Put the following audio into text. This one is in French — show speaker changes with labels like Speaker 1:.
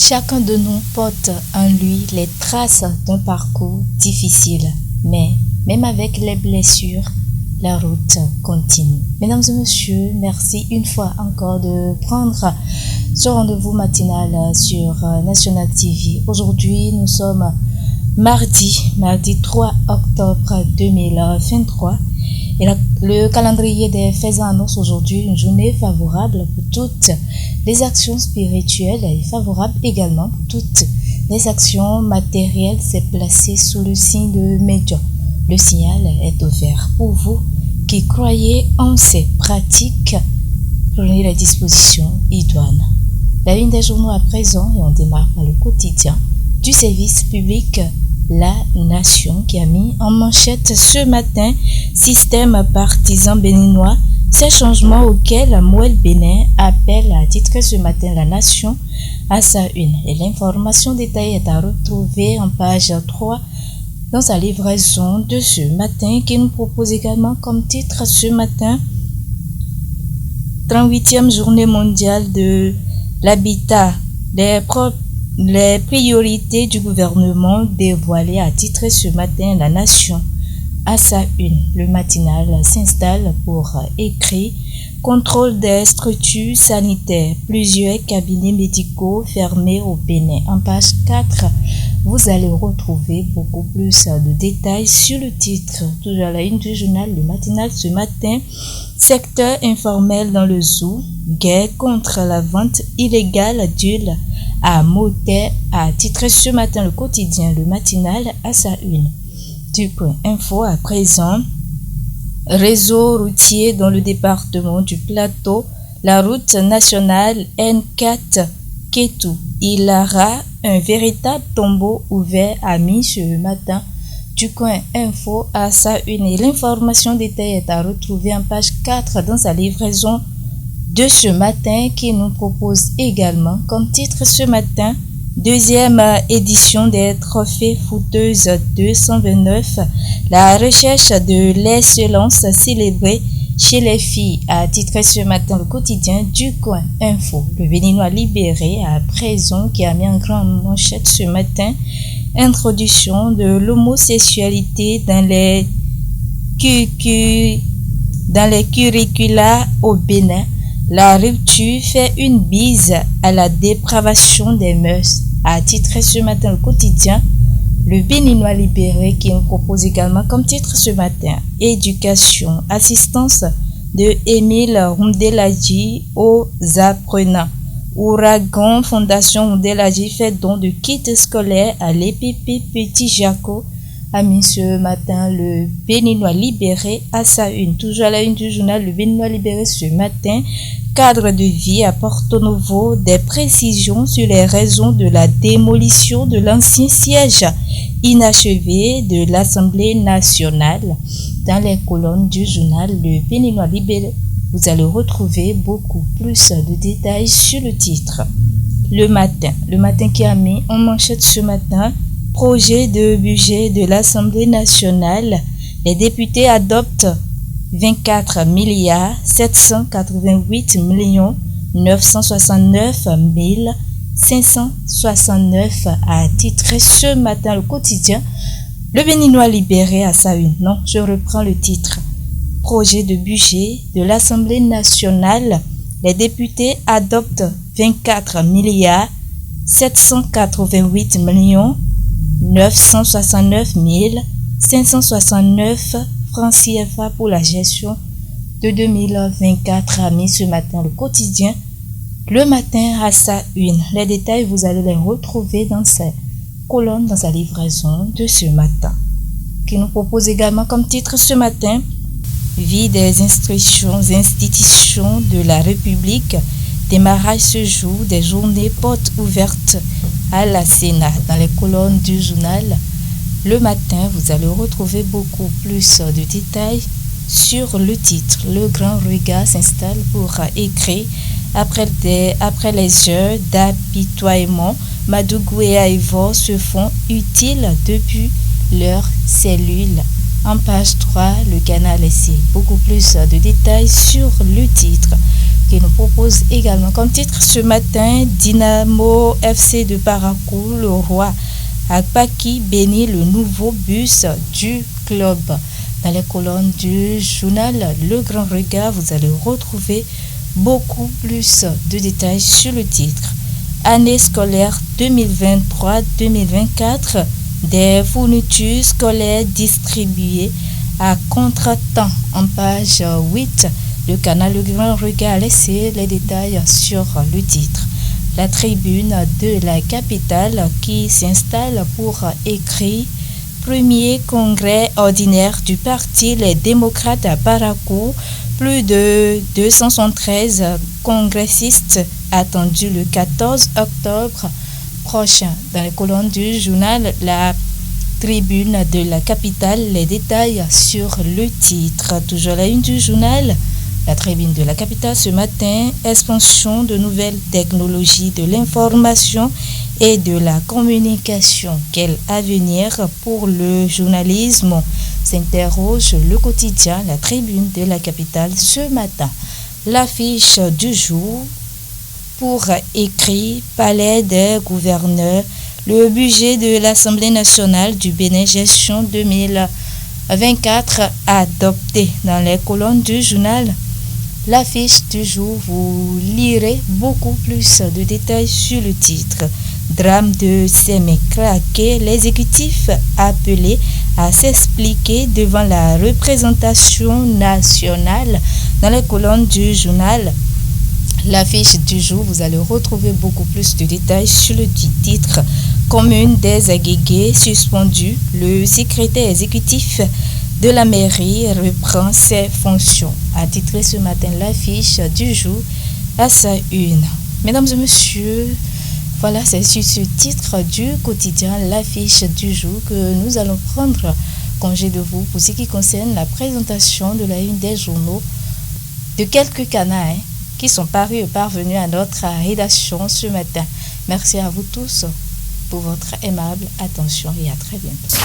Speaker 1: Chacun de nous porte en lui les traces d'un parcours difficile, mais même avec les blessures, la route continue. Mesdames et messieurs, merci une fois encore de prendre ce rendez-vous matinal sur National TV. Aujourd'hui, nous sommes mardi 3 octobre 2023. Et le calendrier des faits annonce aujourd'hui une journée favorable pour toutes les actions spirituelles et favorable également pour toutes les actions matérielles. C'est placé sous le signe de médium. Le signal est offert pour vous qui croyez en ces pratiques. Prenez les dispositions idoines. La ligne des journaux à présent et on démarre par le quotidien du service public La Nation qui a mis en manchette ce matin système partisan béninois. Ces changements auxquels Mouel Bénin appelle à titrer ce matin La Nation à sa une. Et l'information détaillée est à retrouver en page 3 dans sa livraison de ce matin qui nous propose également comme titre ce matin 38e journée mondiale de l'habitat. Les priorités du gouvernement dévoilées à titrer ce matin La Nation à sa une. Le matinal s'installe pour écrire contrôle des structures sanitaires. Plusieurs cabinets médicaux fermés au Bénin. En page 4, vous allez retrouver beaucoup plus de détails sur le titre. Toujours à la une du journal Le Matinal ce matin. Secteur informel dans le zoo. Guerre contre la vente illégale d'huile à moteur a titré ce matin le quotidien Le Matinal à sa une. Du point info à présent. Réseau routier dans le département du Plateau, la route nationale N4 Kétou. Il y aura un véritable tombeau ouvert à mi ce matin. Du coin info à sa une. Et l'information détaillée est à retrouver en page 4 dans sa livraison de ce matin qui nous propose également comme titre ce matin deuxième édition des trophées footeuses 229, la recherche de l'excellence célébrée chez les filles a titré ce matin le quotidien du coin info. Le Béninois libéré à présent qui a mis en grande manchette ce matin introduction de l'homosexualité dans les curricula au Bénin. La rupture fait une bise à la dépravation des mœurs, a titré ce matin le quotidien Le Béninois libéré qui nous propose également comme titre ce matin éducation, assistance de Émile Rondeladji aux apprenants. Ouragan Fondation Rondeladji fait don de kits scolaires à l'EPP Petit Jaco, a mis ce matin le Béninois libéré à sa une. Toujours à la une du journal Le Béninois libéré ce matin. Cadre de vie à Porto Novo, des précisions sur les raisons de la démolition de l'ancien siège inachevé de l'Assemblée nationale. Dans les colonnes du journal Le Béninois libéré, vous allez retrouver beaucoup plus de détails sur le titre. Le matin qui a mis en manchette ce matin projet de budget de l'Assemblée nationale. Les députés adoptent 24 milliards 788 millions 969 569 a titré ce matin le quotidien Le Béninois libéré à sa une. Non, je reprends le titre. Projet de budget de l'Assemblée nationale. Les députés adoptent 24 milliards 788 millions 969 569 francs CFA pour la gestion de 2024 a mis ce matin le quotidien Le Matin à sa une. Les détails, vous allez les retrouver dans ces colonnes, dans sa livraison de ce matin, qui nous propose également comme titre ce matin vie des institutions de la République. Démarrage ce jour des journées portes ouvertes à la Sénat. Dans les colonnes du journal Le Matin, vous allez retrouver beaucoup plus de détails sur le titre. Le grand regard s'installe pour écrire après les heures d'apitoiement. Madougou et Aïvo se font utiles depuis leur cellule. En page 3, le canal laissé beaucoup plus de détails sur le titre. qui nous propose également comme titre ce matin Dynamo FC de Parakou, le roi Akpaki bénit le nouveau bus du club. Dans les colonnes du journal Le Grand Regard, vous allez retrouver beaucoup plus de détails sur le titre. Année scolaire 2023-2024, des fournitures scolaires distribuées à contre-temps. En page 8, le canal Le Grand Regard a laissé les détails sur le titre. La tribune de la capitale qui s'installe pour écrire premier congrès ordinaire du Parti Les Démocrates à Parakou. Plus de 273 congressistes attendus le 14 octobre prochain. Dans les colonnes du journal La Tribune de la capitale, les détails sur le titre. Toujours la une du journal La Tribune de la capitale ce matin, expansion de nouvelles technologies de l'information et de la communication. Quel avenir pour le journalisme? S'interroge le quotidien La Tribune de la capitale ce matin. L'affiche du jour pour écrit Palais des gouverneurs, le budget de l'Assemblée nationale du Bénin gestion 2024 adopté. Dans les colonnes du journal L'affiche du jour, vous lirez beaucoup plus de détails sur le titre. Drame de Sémé-Craqué, l'exécutif appelé à s'expliquer devant la représentation nationale. Dans les colonnes du journal L'affiche du jour, vous allez retrouver beaucoup plus de détails sur le titre. Commune des Aguégués suspendue, le secrétaire exécutif de la mairie reprend ses fonctions. A titré ce matin l'affiche du jour à sa une. Mesdames et messieurs, voilà, c'est sur ce titre du quotidien L'affiche du jour que nous allons prendre congé de vous pour ce qui concerne la présentation de la une des journaux de quelques canaux qui sont parus et parvenus à notre rédaction ce matin. Merci à vous tous pour votre aimable attention et à très bientôt.